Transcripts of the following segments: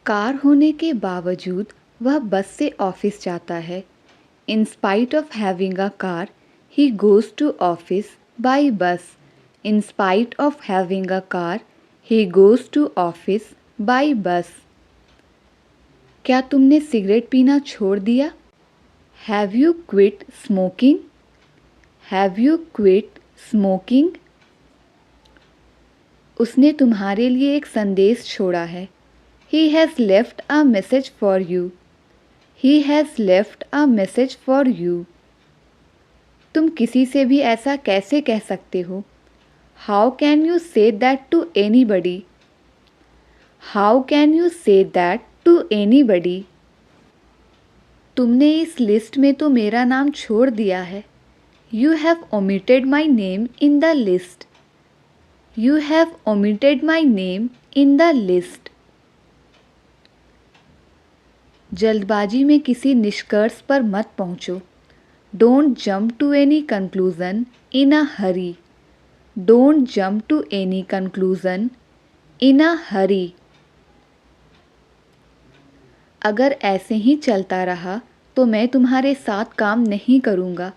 Car होने के बावजूद वह बस से ऑफिस जाता है। In spite of having a car, he goes to office by bus. In spite of having a car, he goes to office by bus. क्या तुमने सिगरेट पीना छोड़ दिया? Have you quit smoking? Have you quit smoking? उसने तुम्हारे लिए एक संदेश छोड़ा है। He has left a message for you. He has left a message for you. तुम किसी से भी ऐसा कैसे कह सकते हो? How can you say that to anybody? How can you say that to anybody? तुमने इस लिस्ट में तो मेरा नाम छोड़ दिया है। You have omitted my name in the list. You have omitted my name in the list. जल्दबाजी में किसी निष्कर्ष पर मत पहुंचो। Don't jump to any conclusion in a hurry. Don't jump to any conclusion in a hurry. अगर ऐसे ही चलता रहा तो मैं तुम्हारे साथ काम नहीं करूँगा।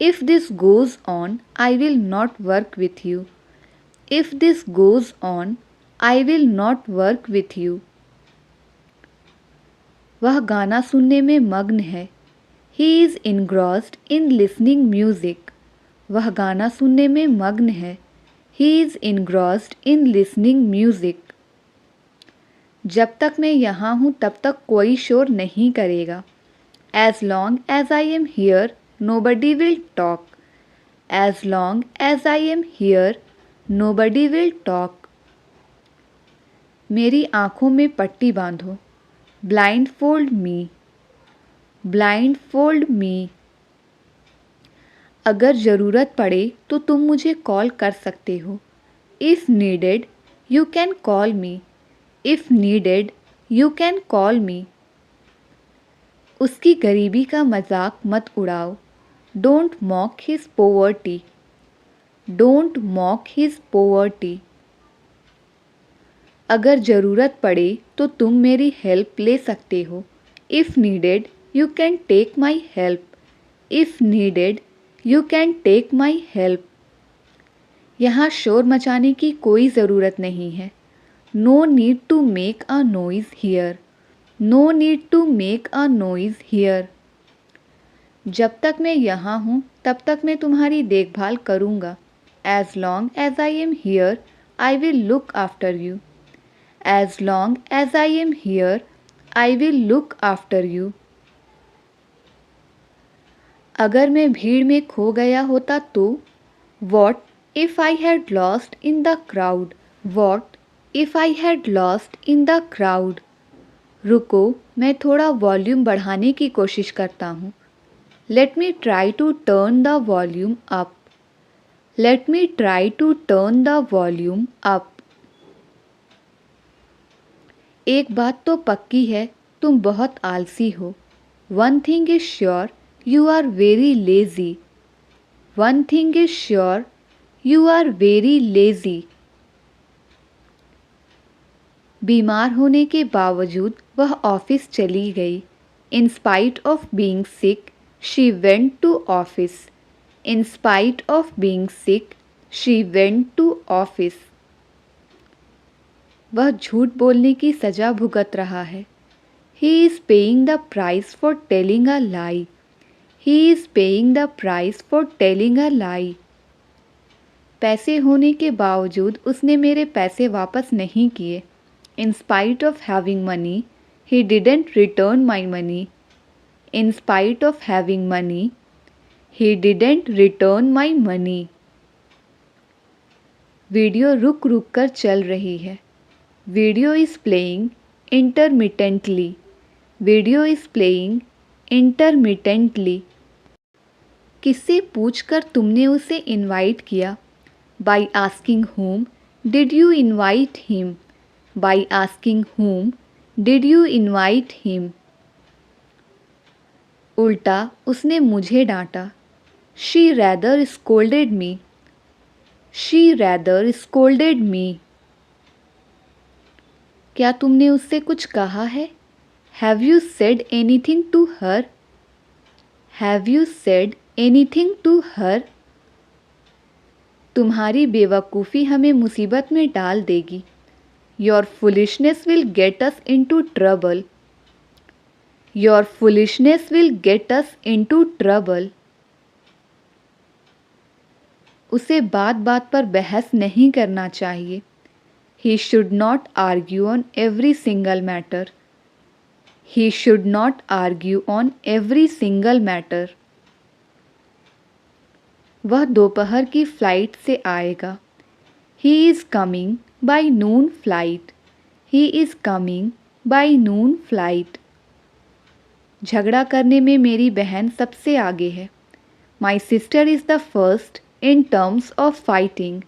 If this goes on I will not work with you. If this goes on I will not work with you. वह गाना सुनने में मग्न है। He is engrossed in listening music. वह गाना सुनने में मग्न है। He is engrossed in listening music. जब तक मैं यहाँ हूँ तब तक कोई शोर नहीं करेगा। As long as I am here, nobody will talk. As long as I am here, nobody will talk. मेरी आँखों में पट्टी बांधो। Blindfold me. Blindfold me. अगर ज़रूरत पड़े तो तुम मुझे कॉल कर सकते हो। If needed, you can call me. If needed, you can call me. उसकी गरीबी का मजाक मत उड़ाओ। Don't mock his poverty. Don't mock his poverty. अगर ज़रूरत पड़े तो तुम मेरी हेल्प ले सकते हो। If needed, you can take my help. If needed, you can take my help. यहाँ शोर मचाने की कोई ज़रूरत नहीं है। No need to make a noise here. No need to make a noise here. जब तक मैं यहाँ हूँ तब तक मैं तुम्हारी देखभाल करूँगा। As long as I am here, I will look after you. As long as I am here, I will look after you. अगर मैं भीड़ में खो गया होता तो? What if I had lost in the crowd? What if I had lost in the crowd? रुको, मैं थोड़ा वॉल्यूम बढ़ाने की कोशिश करता हूँ। Let me try to turn the volume up. Let me try to turn the volume up. एक बात तो पक्की है, तुम बहुत आलसी हो। One thing is sure, you are very lazy. One thing is sure, you are very lazy. बीमार होने के बावजूद वह ऑफिस चली गई। In spite of being sick, she went to office. In spite of being sick, she went to office. वह झूठ बोलने की सजा भुगत रहा है। He is paying the price for telling a lie. He is paying the price for telling a lie. पैसे होने के बावजूद उसने मेरे पैसे वापस नहीं किए। In spite of having money, he didn't return my money. In spite of having money, he didn't return my money. Video रुक रुक कर चल रही है। Video is playing intermittently. Video is playing intermittently. किससे पूछकर तुमने उसे इनवाइट किया? By asking whom did you invite him? By asking whom did you invite him? उल्टा उसने मुझे डांटा। She rather scolded me. She rather scolded me. क्या तुमने उससे कुछ कहा है? Have you said anything to her? Have you said anything to her? तुम्हारी बेवकूफ़ी हमें मुसीबत में डाल देगी। Your foolishness will get us into trouble. Your foolishness will get us into trouble. उसे बात बात पर बहस नहीं करना चाहिए। He should not argue on every single matter. He should not argue on every single matter. वह दोपहर की फ्लाइट से आएगा। He is coming by noon flight. He is coming by noon flight. झगड़ा करने में मेरी बहन सबसे आगे है। My sister is the first in terms of fighting.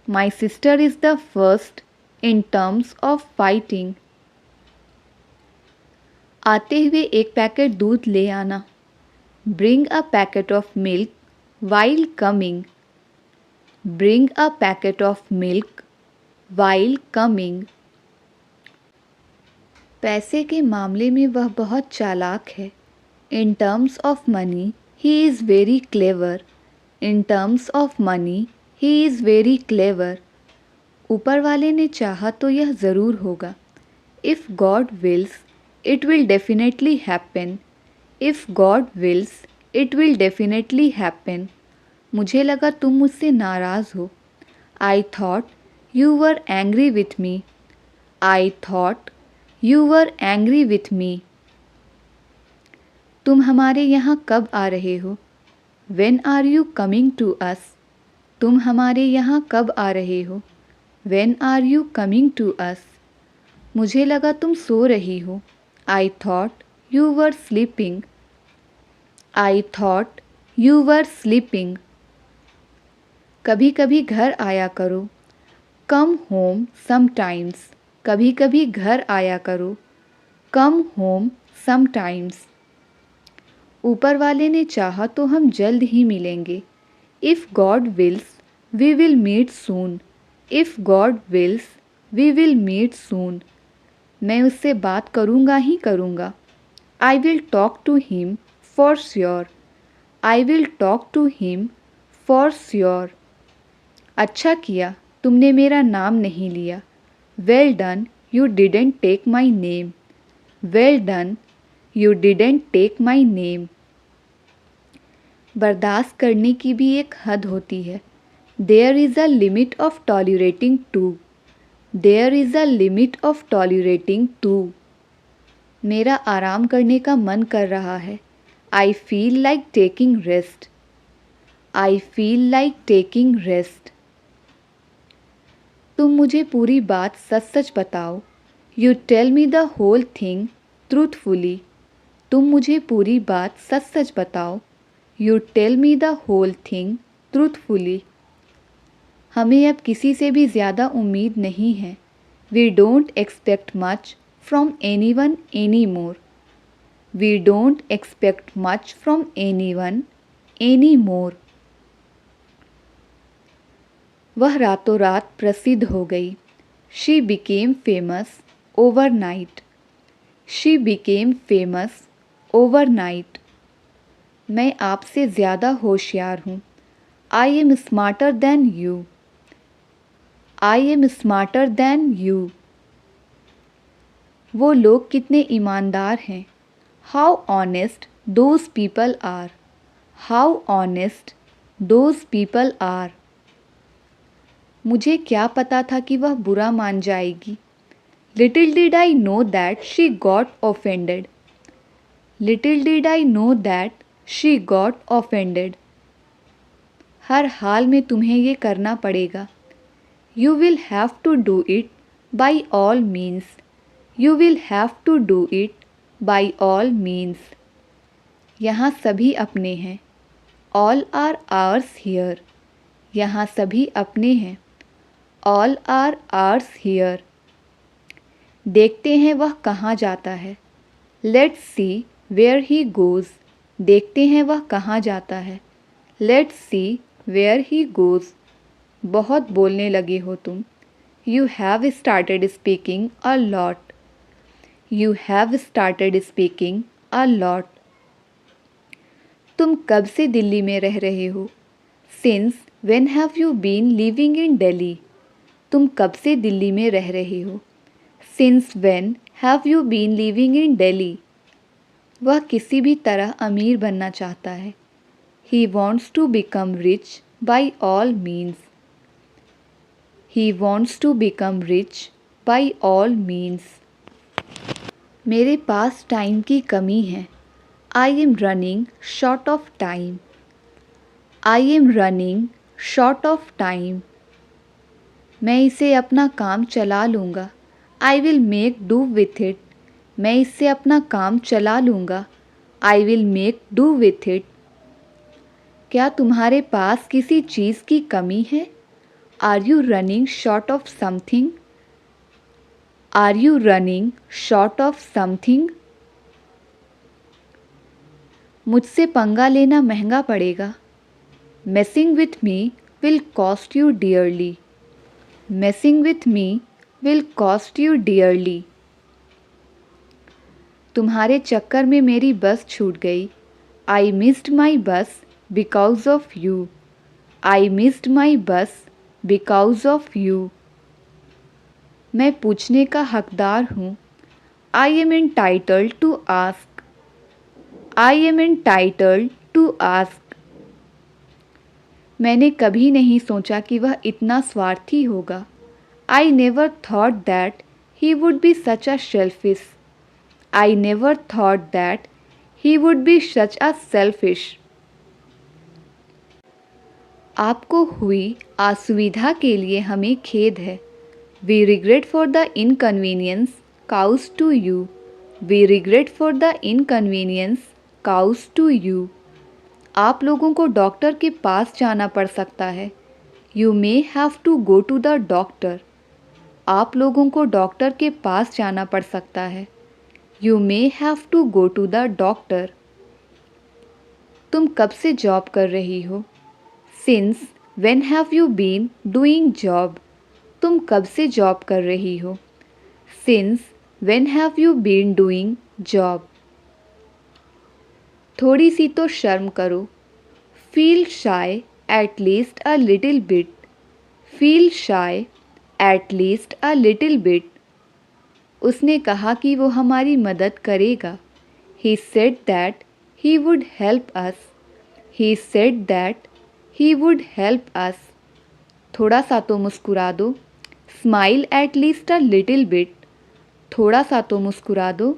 My sister is the first in terms of fighting. आते हुए एक पैकेट दूध ले आना। Bring a packet of milk while coming. Bring a packet of milk while coming. पैसे के मामले में वह बहुत चालाक है। In terms of money, he is very clever. In terms of money, he is very clever. ऊपर वाले ने चाहा तो यह ज़रूर होगा। If God wills, it will definitely happen. If God wills, it will definitely happen. मुझे लगा तुम मुझसे नाराज़ हो। I thought you were angry with me. I thought you were angry with me. तुम हमारे यहाँ कब आ रहे हो? When are you coming to us? तुम हमारे यहाँ कब आ रहे हो? When are you coming to us? मुझे लगा तुम सो रही हो। I thought you were sleeping. I thought you were sleeping. कभी कभी घर आया करो। Come home sometimes. कभी कभी घर आया करो। Come home sometimes. ऊपर वाले ने चाहा तो हम जल्द ही मिलेंगे। If God wills, we will meet soon. If God wills, we will meet soon. मैं उससे बात करूँगा ही करूँगा। I will talk to him for sure. I will talk to him for sure. अच्छा किया तुमने मेरा नाम नहीं लिया। Well done, you didn't take my name. Well done, you didn't take my name. बर्दाश्त करने की भी एक हद होती है। There is a limit of tolerating too. There is a limit of tolerating too. मेरा आराम करने का मन कर रहा है। I feel like taking rest. I feel like taking rest. तुम मुझे पूरी बात सच सच बताओ। You tell me the whole thing truthfully. तुम मुझे पूरी बात सच सच बताओ। You tell me the whole thing truthfully. हमें अब किसी से भी ज़्यादा उम्मीद नहीं है। We don't expect much from anyone anymore. We don't expect much from anyone anymore. वह रातों रात प्रसिद्ध हो गई। She became famous overnight. She became famous overnight. मैं आपसे ज़्यादा होशियार हूँ। I am smarter than you. I am smarter than you. वो लोग कितने ईमानदार हैं। How honest those people are. How honest those people are. मुझे क्या पता था कि वह बुरा मान जाएगी। Little did I know that she got offended. Little did I know that she got offended. हर हाल में तुम्हें ये करना पड़ेगा। You will have to do it by all means. You will have to do it by all means. यहाँ सभी अपने हैं। All are ours here. यहाँ सभी अपने हैं। All are ours here. देखते हैं वह कहाँ जाता है। Let's see where he goes. देखते हैं वह कहाँ जाता है। Let's see where he goes. बहुत बोलने लगे हो तुम। You have started speaking a lot. You have started speaking a lot. तुम कब से दिल्ली में रह रहे हो? Since when have you been living in Delhi? तुम कब से दिल्ली में रह रहे हो? Since when have you been living in Delhi? वह किसी भी तरह अमीर बनना चाहता है. He wants to become rich by all means. He wants to become rich by all means. मेरे पास टाइम की कमी है. I am running short of time. I am running short of time. मैं इसे अपना काम चला लूँगा. I will make do with it. मैं इससे अपना काम चला लूँगा. I will make do with it. क्या तुम्हारे पास किसी चीज़ की कमी है? Are you running short of something? Are you running short of something? मुझसे पंगा लेना महंगा पड़ेगा. Messing with me will cost you dearly. Messing with me will cost you dearly. तुम्हारे चक्कर में मेरी बस छूट गई. I missed my bus because of you. I missed my bus because of you. मैं पूछने का हकदार हूँ. I am entitled to ask. I am entitled to ask. मैंने कभी नहीं सोचा कि वह इतना स्वार्थी होगा. I never thought that he would be such a selfish. I never thought that he would be such a selfish. आपको हुई असुविधा के लिए हमें खेद है. We regret for the inconvenience caused to you. We regret for the inconvenience caused to you. आप लोगों को डॉक्टर के पास जाना पड़ सकता है. You may have to go to the doctor. आप लोगों को डॉक्टर के पास जाना पड़ सकता है. You may have to go to the doctor. तुम कब से जॉब कर रही हो? Since when have you been doing job? तुम कब से जॉब कर रही हो? Since when have you been doing job? थोड़ी सी तो शर्म करो. Feel shy at least a little bit. Feel shy at least a little bit. उसने कहा कि वो हमारी मदद करेगा. He said that he would help us. He said that he would help us. थोड़ा सा तो मुस्कुरा दो. Smile at least a little bit. थोड़ा सा तो मुस्कुरा दो.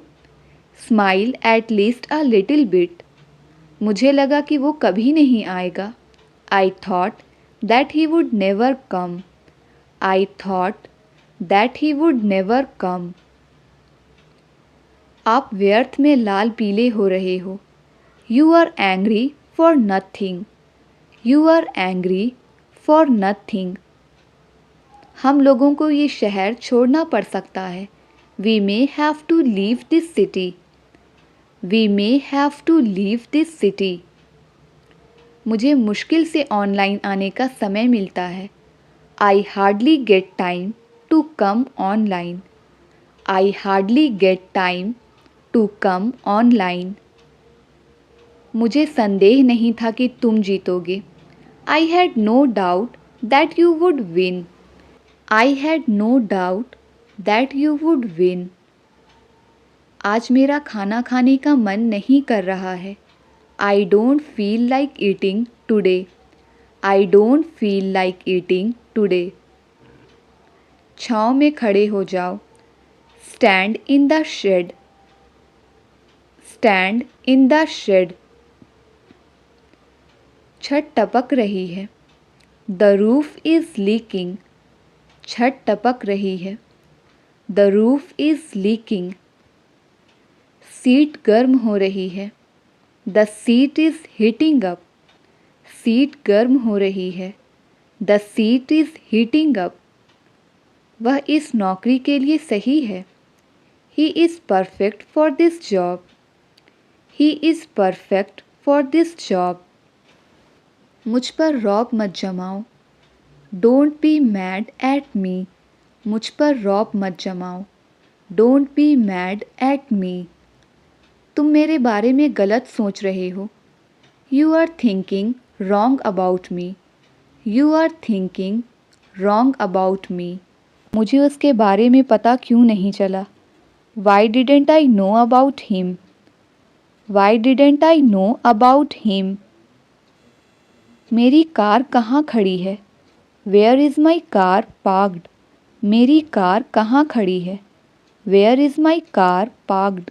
Smile at least a little bit. मुझे लगा कि वो कभी नहीं आएगा. I thought that he would never come. I thought that he would never come. आप व्यर्थ में लाल पीले हो रहे हो. You are angry for nothing. You are angry for nothing. हम लोगों को ये शहर छोड़ना पड़ सकता है. We may have to leave this city. We may have to leave this city. मुझे मुश्किल से ऑनलाइन आने का समय मिलता है. I hardly get time to come online. I hardly get time to come online. मुझे संदेह नहीं था कि तुम जीतोगे. I had no doubt that you would win. I had no doubt that you would win. आज मेरा खाना खाने का मन नहीं कर रहा है. I don't feel like eating today. I don't feel like eating today. छाँव में खड़े हो जाओ. Stand in the shade. Stand in the shade. छत टपक रही है. The roof is leaking. छत टपक रही है. The roof is leaking. Seat गर्म हो रही है. The seat is heating up. Seat गर्म हो रही है. The seat is heating up. वह इस नौकरी के लिए सही है. He is perfect for this job. He is perfect for this job. मुझ पर रौब मत जमाओ. Don't be mad at me. मुझ पर रौब मत जमाओ। Don't be mad at me. तुम मेरे बारे में गलत सोच रहे हो। You are thinking wrong about me. You are thinking wrong about me. मुझे उसके बारे में पता क्यों नहीं चला? Why didn't I know about him. Why didn't I know about him. मेरी कार कहाँ खड़ी है? Where is my car parked. मेरी कार कहाँ खड़ी है? Where is my car parked.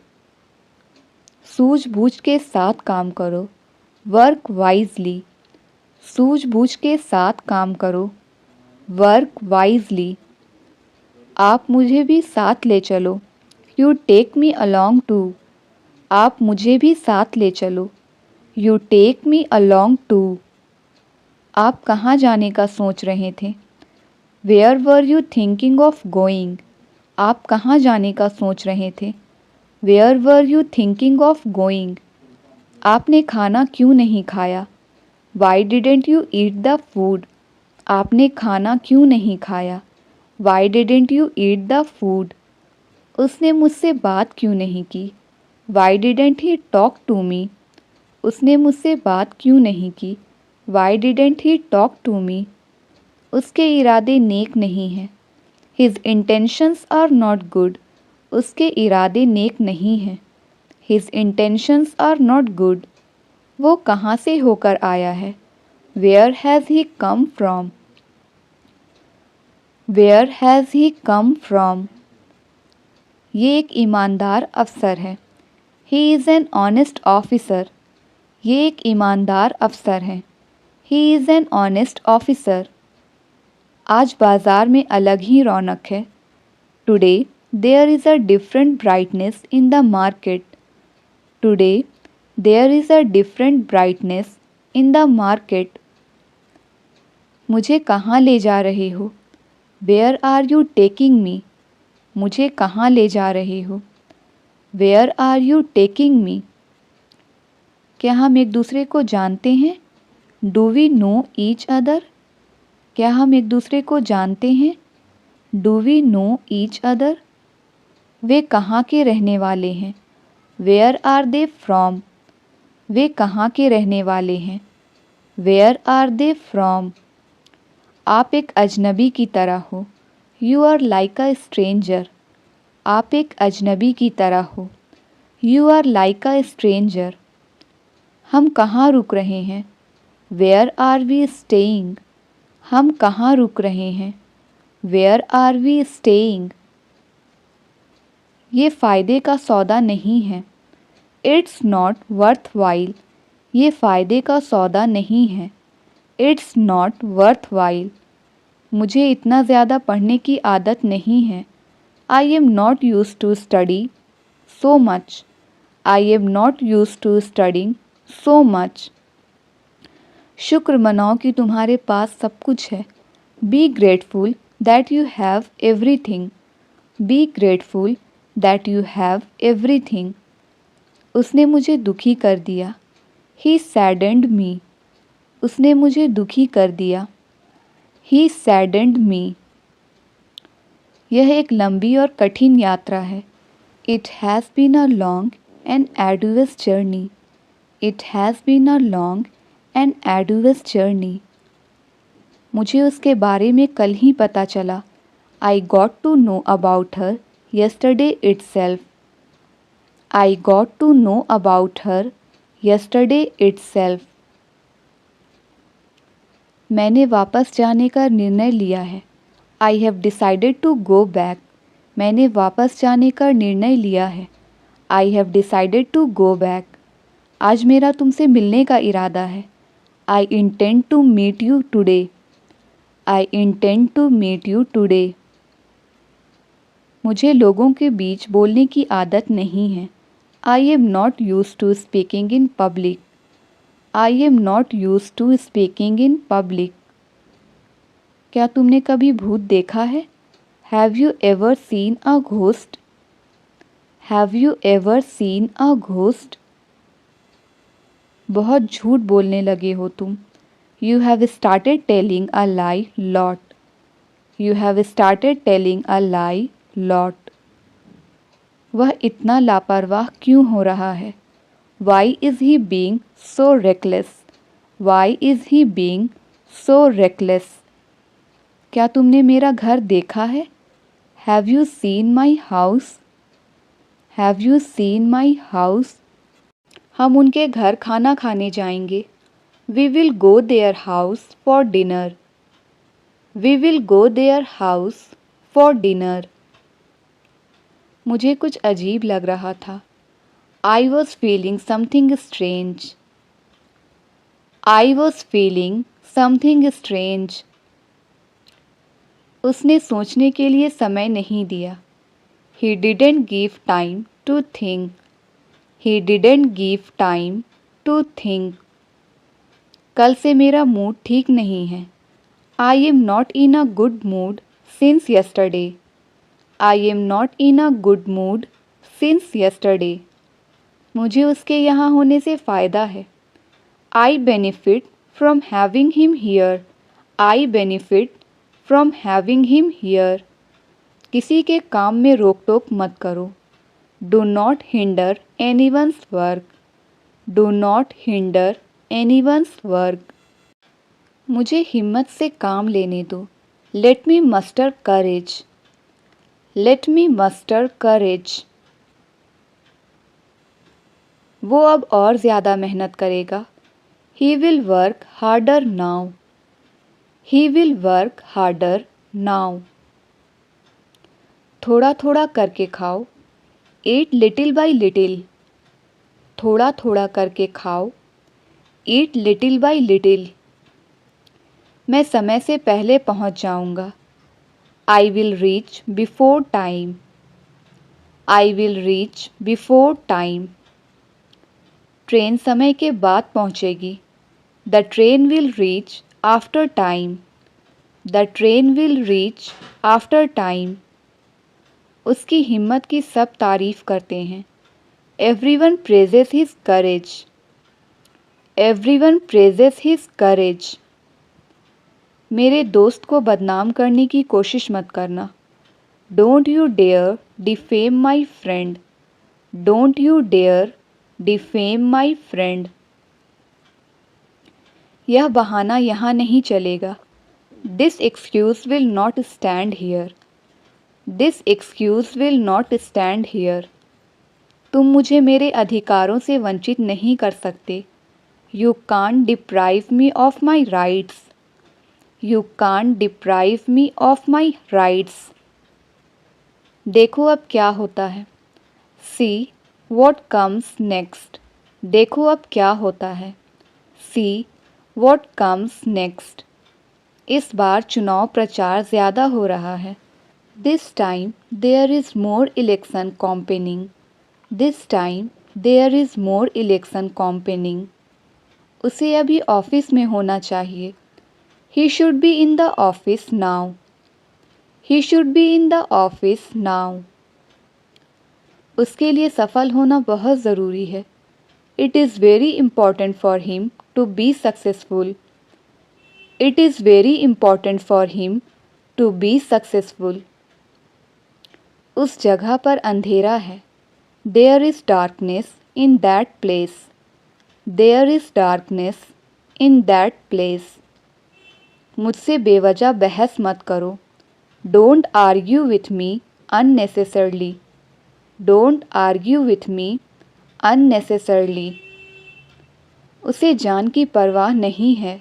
सूझबूझ के साथ काम करो। Work wisely. सूझबूझ के साथ काम करो। Work wisely. आप मुझे भी साथ ले चलो। You take me along too. आप मुझे भी साथ ले चलो। You take me along too. आप कहाँ जाने का सोच रहे थे? Where were you thinking of going. आप कहाँ जाने का सोच रहे थे? Where were you thinking of going. आपने खाना क्यों नहीं खाया? Why didn't you eat the food. आपने खाना क्यों नहीं खाया? Why didn't you eat the food. उसने मुझसे बात क्यों नहीं की? Why didn't he talk to me. उसने मुझसे बात क्यों नहीं की? Why didn't he talk to me. उसके इरादे नेक नहीं हैं। His intentions are not good. उसके इरादे नेक नहीं हैं। His intentions are not good. वो कहाँ से होकर आया है? Where has he come from. Where has he come from. ये एक ईमानदार अफसर है। He is an honest officer. ये एक ईमानदार अफसर है। He is an honest officer. आज बाज़ार में अलग ही रौनक है। Today there is a different brightness in the market. Today there is a different brightness in the market. मुझे कहाँ ले जा रहे हो? Where are you taking me. मुझे कहाँ ले जा रहे हो? वेयर आर यू टेकिंग मी। क्या हम एक दूसरे को जानते हैं? Do we know each other. क्या हम एक दूसरे को जानते हैं? Do we know each other. वे कहाँ के रहने वाले हैं? Where are they from. वे कहाँ के रहने वाले हैं? Where are they from. आप एक अजनबी की तरह हो। You are like a stranger. आप एक अजनबी की तरह हो। You are like a stranger. हम कहाँ रुक रहे हैं? Where are we staying. हम कहाँ रुक रहे हैं? Where are we staying. ये फ़ायदे का सौदा नहीं है। It's not worth while. ये फ़ायदे का सौदा नहीं है। It's not worth while. मुझे इतना ज़्यादा पढ़ने की आदत नहीं है। I am not use to study so much. I am not use to studying so much. शुक्र मनाओ कि तुम्हारे पास सब कुछ है। Be grateful that you have everything. Be grateful that you have everything. उसने मुझे दुखी कर दिया। He saddened me. उसने मुझे दुखी कर दिया। He saddened me. यह एक लंबी और कठिन यात्रा है। It has been a long and arduous journey. It has been a long and arduous journey. मुझे उसके बारे में कल ही पता चला। I got to know about her yesterday itself. I got to know about her yesterday itself. मैंने वापस जाने का निर्णय लिया है। I have decided to go back. मैंने वापस जाने का निर्णय लिया है। I have decided to go back. आज मेरा तुमसे मिलने का इरादा है। I intend to meet you today. I intend to meet you today. मुझे लोगों के बीच बोलने की आदत नहीं है। I am not used to speaking in public. I am not used to speaking in public. क्या तुमने कभी भूत देखा है? Have you ever seen a ghost? Have you ever seen a ghost? बहुत झूठ बोलने लगे हो तुम। You have started telling a lie lot. You have started telling a lie lot. वह इतना लापरवाह क्यों हो रहा है? Why is he being so reckless? Why is he being so reckless? क्या तुमने मेरा घर देखा है? Have you seen my house? Have you seen my house? हम उनके घर खाना खाने जाएंगे. We will go their house for dinner. We will go their house for dinner. मुझे कुछ अजीब लग रहा था. I was feeling something strange. I was feeling something strange. उसने सोचने के लिए समय नहीं दिया. He didn't give time to think. He didn't give time to think. कल से मेरा मूड ठीक नहीं है. I am not in a good mood since yesterday. I am not in a good mood since yesterday. मुझे उसके यहाँ होने से फ़ायदा है. I benefit from having him here. I benefit from having him here. किसी के काम में रोक टोक मत करो. Do not hinder anyone's work. Do not hinder anyone's work. मुझे हिम्मत से काम लेने दो. Let me muster courage. Let me muster courage. वो अब और ज़्यादा मेहनत करेगा. He will work harder now. He will work harder now. थोड़ा थोड़ा करके खाओ. Eat little by little. थोड़ा थोड़ा करके खाओ. Eat little by little. मैं समय से पहले पहुंच जाऊंगा. I will reach before time. I will reach before time. Train समय के बाद पहुंचेगी. The train will reach after time. The train will reach after time. उसकी हिम्मत की सब तारीफ करते हैं. Everyone praises his courage. Everyone praises his courage. मेरे दोस्त को बदनाम करने की कोशिश मत करना. Don't you dare defame my friend. Don't you dare defame my friend. यह बहाना यहाँ नहीं चलेगा. This excuse will not stand here. This excuse will not stand here. तुम मुझे मेरे अधिकारों से वंचित नहीं कर सकते. You can't deprive me of my rights. You can't deprive me of my rights. देखो अब क्या होता है. See what comes next. देखो अब क्या होता है. See what comes next. इस बार चुनाव प्रचार ज़्यादा हो रहा है. This time there is more election campaigning. This time there is more election campaigning. उसे अभी ऑफिस में होना चाहिए. He should be in the office now. He should be in the office now. उसके लिए सफल होना बहुत ज़रूरी है. It is very important for him to be successful. It is very important for him to be successful. उस जगह पर अंधेरा है. There is darkness in that place. There is darkness in that place. मुझसे बेवजह बहस मत करो. Don't argue with me unnecessarily. Don't argue with me unnecessarily. उसे जान की परवाह नहीं है.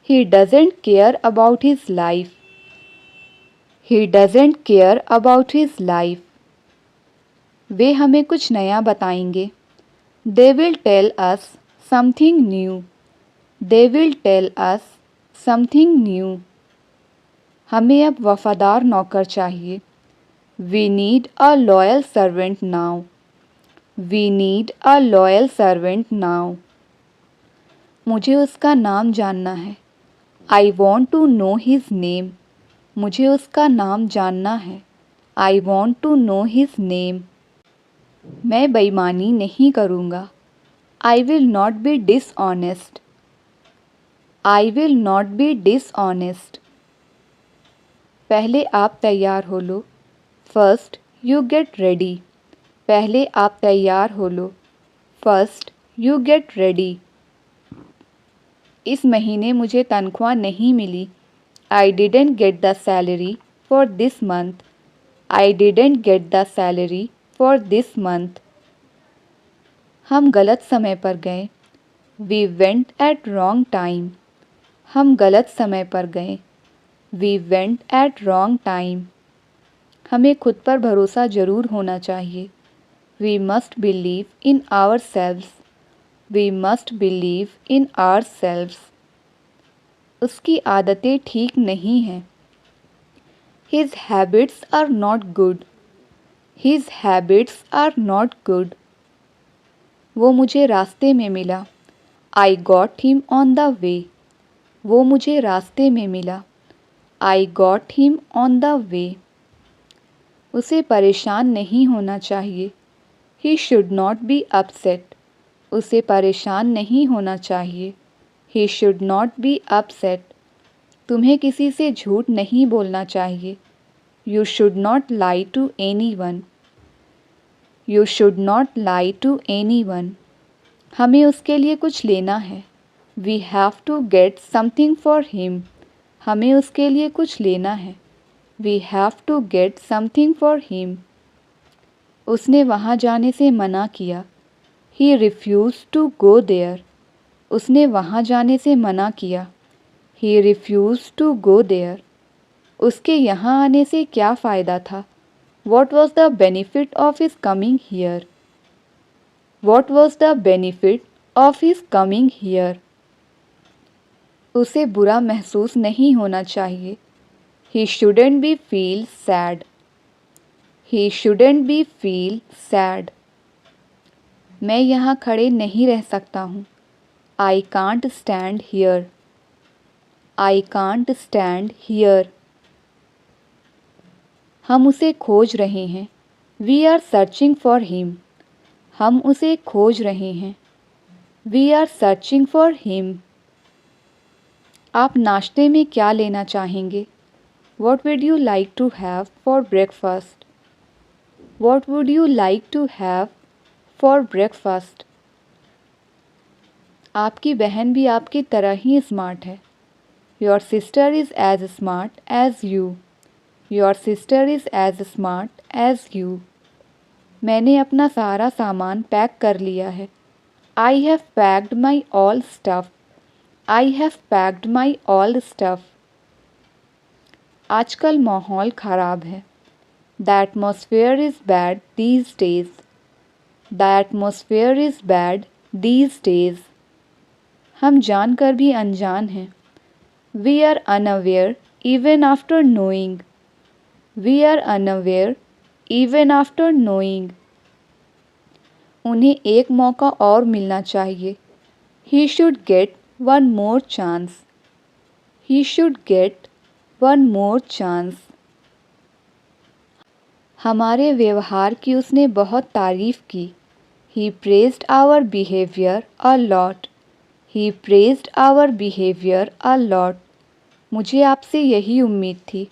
He doesn't care about his life. He doesn't care about his life. वे हमें कुछ नया बताएंगे. They will tell us something new. They will tell us something new. हमें अब वफादार नौकर चाहिए. We need a loyal servant now. We need a loyal servant now. मुझे उसका नाम जानना है. I want to know his name. मुझे उसका नाम जानना है. I want to know his name. मैं बेईमानी नहीं करूँगा. I will not be dishonest. I will not be dishonest. पहले आप तैयार हो लो। First you get ready. पहले आप तैयार हो लो। First you get ready. इस महीने मुझे तनख्वाह नहीं मिली। I didn't get the salary for this month. I didn't get the salary for this month. हम गलत समय पर गए। We went at wrong time. हम गलत समय पर गए। We went at wrong time. हमें खुद पर भरोसा ज़रूर होना चाहिए। We must believe in ourselves. We must believe in ourselves. उसकी आदतें ठीक नहीं हैं। His habits are not good. His habits are not good. वो मुझे रास्ते में मिला। I got him on the way. वो मुझे रास्ते में मिला। I got him on the way. उसे परेशान नहीं होना चाहिए। He should not be upset. उसे परेशान नहीं होना चाहिए। He should not be upset. तुम्हें किसी से झूठ नहीं बोलना चाहिए। You should not lie to anyone. You should not lie to anyone. हमें उसके लिए कुछ लेना है। We have to get something for him. हमें उसके लिए कुछ लेना है। We have to get something for him. उसने वहाँ जाने से मना किया। He refused to go there. उसने वहाँ जाने से मना किया। He refused to go there. उसके यहाँ आने से क्या फ़ायदा था? What was the benefit of his coming here? What was the benefit of his coming here? उसे बुरा महसूस नहीं होना चाहिए। He shouldn't be feel sad. He shouldn't be feel sad. मैं यहाँ खड़े नहीं रह सकता हूँ। I can't stand here. I can't stand here. हम उसे खोज रहे हैं। We are searching for him. हम उसे खोज रहे हैं। We are searching for him. आप नाश्ते में क्या लेना चाहेंगे? What would you like to have for breakfast? What would you like to have for breakfast? आपकी बहन भी आपकी तरह ही स्मार्ट है। Your sister is as smart as you. Your sister is as smart as you. मैंने अपना सारा सामान पैक कर लिया है। I have packed my all stuff. I have packed my all stuff. आजकल माहौल ख़राब है। The atmosphere is bad these days. The atmosphere is bad these days. हम जानकर भी अनजान हैं। We are unaware even after knowing. We are unaware even after knowing. उन्हें एक मौका और मिलना चाहिए। He should get one more chance. He should get one more chance. हमारे व्यवहार की उसने बहुत तारीफ़ की। He praised our behavior a lot. He praised our behavior a lot. मुझे आपसे यही उम्मीद थी।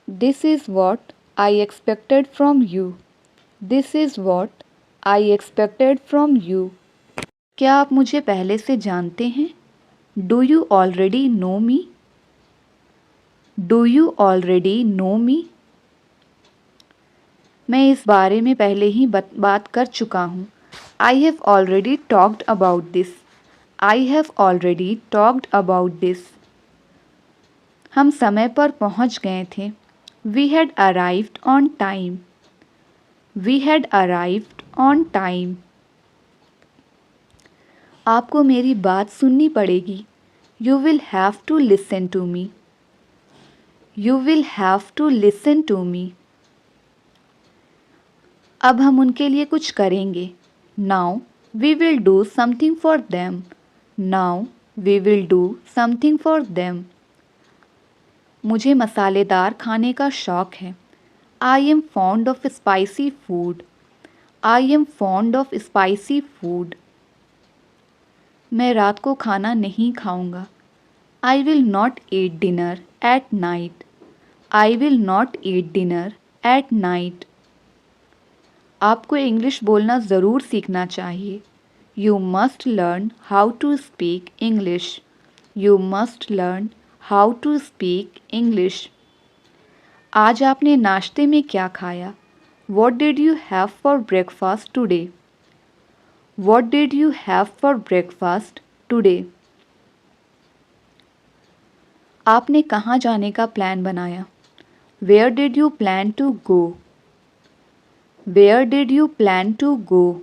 This is what I expected from you. This is what I expected from you. क्या आप मुझे पहले से जानते हैं? Do you already know me? Do you already know me? मैं इस बारे में पहले ही बात कर चुका हूँ। I have already talked about this. I have already talked about this. हम समय पर पहुँच गए थे। We had arrived on time. We had arrived on time. आपको मेरी बात सुननी पड़ेगी। You will have to listen to me. You will have to listen to me. अब हम उनके लिए कुछ करेंगे। Now we will do something for them. Now we will do something for them. मुझे मसालेदार खाने का शौक़ है। I am fond of spicy food. I am fond of spicy food. मैं रात को खाना नहीं खाऊंगा। I will not eat dinner at night. I will not eat dinner at night. आपको इंग्लिश बोलना ज़रूर सीखना चाहिए. You must learn how to speak English. You must learn how to speak English. आज आपने नाश्ते में क्या खाया? What did you have for breakfast today? What did you have for breakfast today? आपने कहाँ जाने का प्लान बनाया? Where did you plan to go? Where did you plan to go?